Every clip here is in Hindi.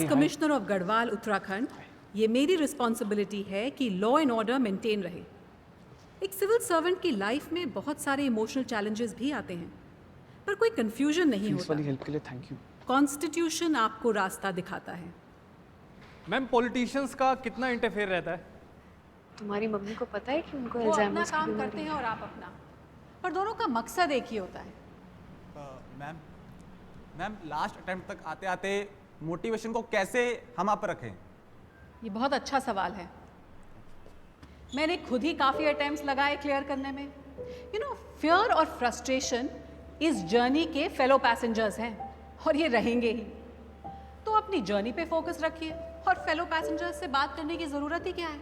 As commissioner of Garhwal Uttarakhand, ये मेरी रिस्पॉन्सिबिलिटी है कि लॉ एंड ऑर्डर मेंटेन रहे। एक सिविल सर्वेंट की लाइफ में बहुत सारे इमोशनल चैलेंजेस भी आते हैं, पर कोई कंफ्यूजन नहीं होता। हेल्प के लिए थैंक यू। कॉन्स्टिट्यूशन आपको रास्ता दिखाता है। मैम, पॉलिटिशियंस का कितना इंटरफेयर रहता है? तुम्हारी मम्मी को पता है कि उनको वो अपना अल्जाइमर्स की काम बीमारी करते है? हैं और आप अपना, पर दोनों का मकसद एक ही होता है। मैम लास्ट अटेम्प्ट तक आते आते मोटिवेशन को कैसे हम आप रखें? ये बहुत अच्छा सवाल है। मैंने खुद ही काफ़ी अटेम्प्ट्स लगाए क्लियर करने में। फियर और फ्रस्ट्रेशन इस जर्नी के फेलो पैसेंजर्स हैं और ये रहेंगे ही। तो अपनी जर्नी पे फोकस रखिए और फेलो पैसेंजर्स से बात करने की ज़रूरत ही क्या है।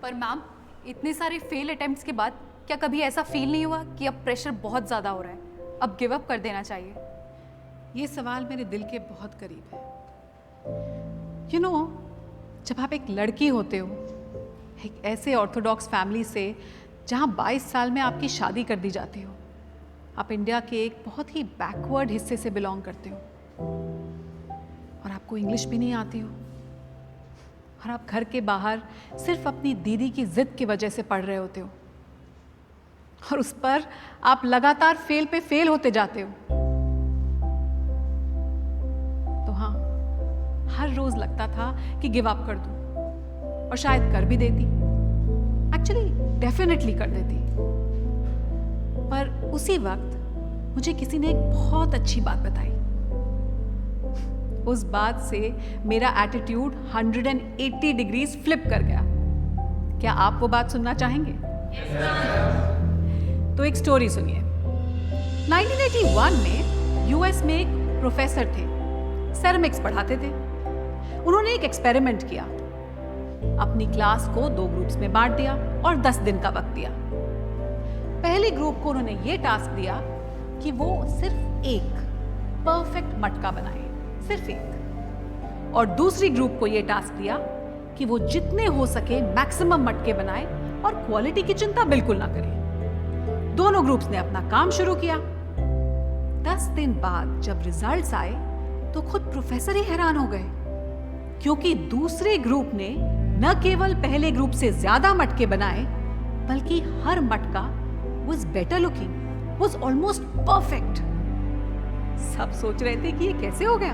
पर मैम, इतने सारे फेल अटेम्प्ट्स के बाद क्या कभी ऐसा फील नहीं हुआ कि अब प्रेशर बहुत ज़्यादा हो रहा है, अब गिव अप कर देना चाहिए? ये सवाल मेरे दिल के बहुत करीब है। जब आप एक लड़की होते हो, एक ऐसे ऑर्थोडॉक्स फैमिली से जहाँ 22 साल में आपकी शादी कर दी जाती हो, आप इंडिया के एक बहुत ही बैकवर्ड हिस्से से बिलोंग करते हो और आपको इंग्लिश भी नहीं आती हो, और आप घर के बाहर सिर्फ अपनी दीदी की जिद की वजह से पढ़ रहे होते हो, और उस पर आप लगातार फेल पे फेल होते जाते हो, तो हाँ, हर रोज लगता था कि गिव अप कर दूं, और शायद कर भी देती, एक्चुअली डेफिनेटली कर देती। पर उसी वक्त मुझे किसी ने एक बहुत अच्छी बात बताई। उस बात से मेरा एटीट्यूड 180 डिग्रीज फ्लिप कर गया। क्या आप वो बात सुनना चाहेंगे? तो एक स्टोरी सुनिए। 1981 में यूएस में एक प्रोफेसर थे, सेरेमिक्स पढ़ाते थे। उन्होंने एक एक्सपेरिमेंट किया। अपनी क्लास को 2 ग्रुप्स में बांट दिया और 10 दिन का वक्त दिया। पहले ग्रुप को उन्होंने ये टास्क दिया कि वो सिर्फ एक परफेक्ट मटका बनाए, सिर्फ एक। और दूसरी ग्रुप को ये टास्क दिया कि वो जितने हो सके मैक्सिमम मटके बनाए और क्वालिटी की चिंता बिल्कुल ना करें। दोनों ग्रुप्स ने अपना काम शुरू किया। 10 दिन बाद जब रिजल्ट्स आए तो खुद प्रोफेसर ही हैरान हो गए, क्योंकि दूसरे ग्रुप ने न केवल पहले ग्रुप से ज्यादा मटके बनाए, बल्कि हर मटका was better looking, was almost perfect। सब सोच रहे थे कि ये कैसे हो गया।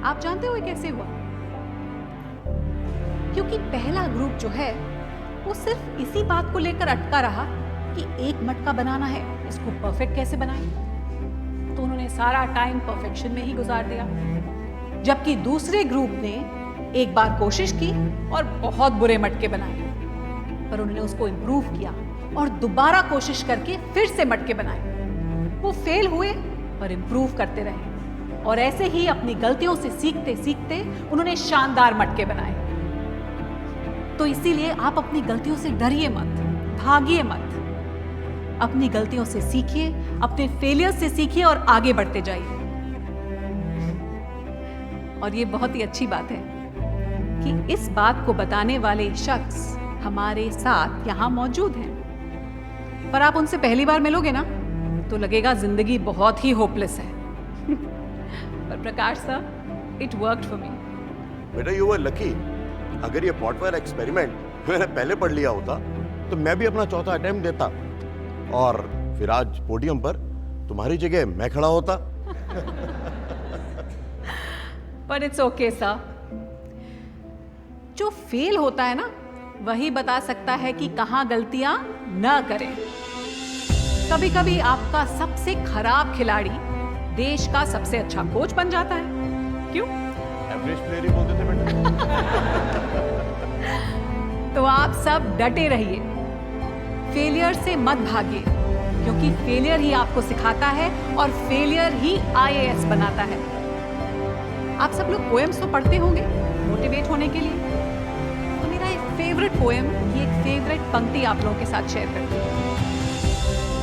आप जानते हो ये कैसे हुआ? क्योंकि पहला ग्रुप जो है वो सिर्फ इसी बात को लेकर अटका रहा कि एक मटका बनाना है, इसको परफेक्ट कैसे बनाएं। तो उन्होंने सारा टाइम परफेक्शन में ही गुजार दिया, जबकि दूसरे ग्रुप ने एक बार कोशिश की और बहुत बुरे मटके बनाए, पर उन्होंने उसको इम्प्रूव किया और दोबारा कोशिश करके फिर से मटके बनाए। वो फेल हुए पर इम्प्रूव करते रहे, और ऐसे ही अपनी गलतियों से सीखते सीखते उन्होंने शानदार मटके बनाए। तो इसीलिए आप अपनी गलतियों से डरिए मत, भागिए मत। अपनी गलतियों से सीखिए, अपने फेलियर से सीखिए और आगे बढ़ते जाइए। और ये बहुत ही अच्छी बात है कि इस बात को बताने वाले शख्स हमारे साथ यहाँ मौजूद हैं। पर आप उनसे पहली बार मिलोगे ना तो लगेगा जिंदगी बहुत ही होपलेस है। पर Prakash sir, it worked for me. बेटा यू वर लकी। अगर ये पॉटवेयर एक्सपेरिमेंट मैंने पहले पढ़ लिया होता तो मैं भी अपना चौथा अटेम्प्ट देता, और फिर आज पोडियम पर तुम्हारी जगह मैं खड़ा होता। पर इट्स ओके सर। जो फेल होता है ना, वही बता सकता है कि कहां गलतियां न करें। कभी कभी आपका सबसे खराब खिलाड़ी देश का सबसे अच्छा कोच बन जाता है। क्यों? एवरेज प्लेयर ही बोलते थे बेटा। तो आप सब डटे रहिए, फेलियर से मत भागिए, क्योंकि फेलियर ही आपको सिखाता है और फेलियर ही आईएएस बनाता है। आप सब लोग पोएम्स तो पढ़ते होंगे मोटिवेट होने के लिए। तो मेरा एक फेवरेट पोएम, ये एक फेवरेट पंक्ति आप लोगों के साथ शेयर करती हूँ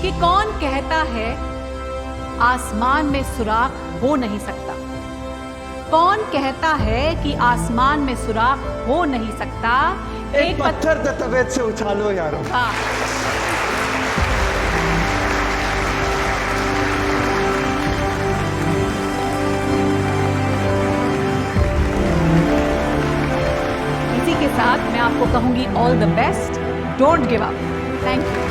कि कौन कहता है आसमान में सुराख हो नहीं सकता। कौन कहता है कि आसमान में सुराख हो नहीं सकता। एक पत्थर तबीयत से उछालो यारो। हाँ, साथ मैं आपको कहूंगी all the best, don't give up. Thank you.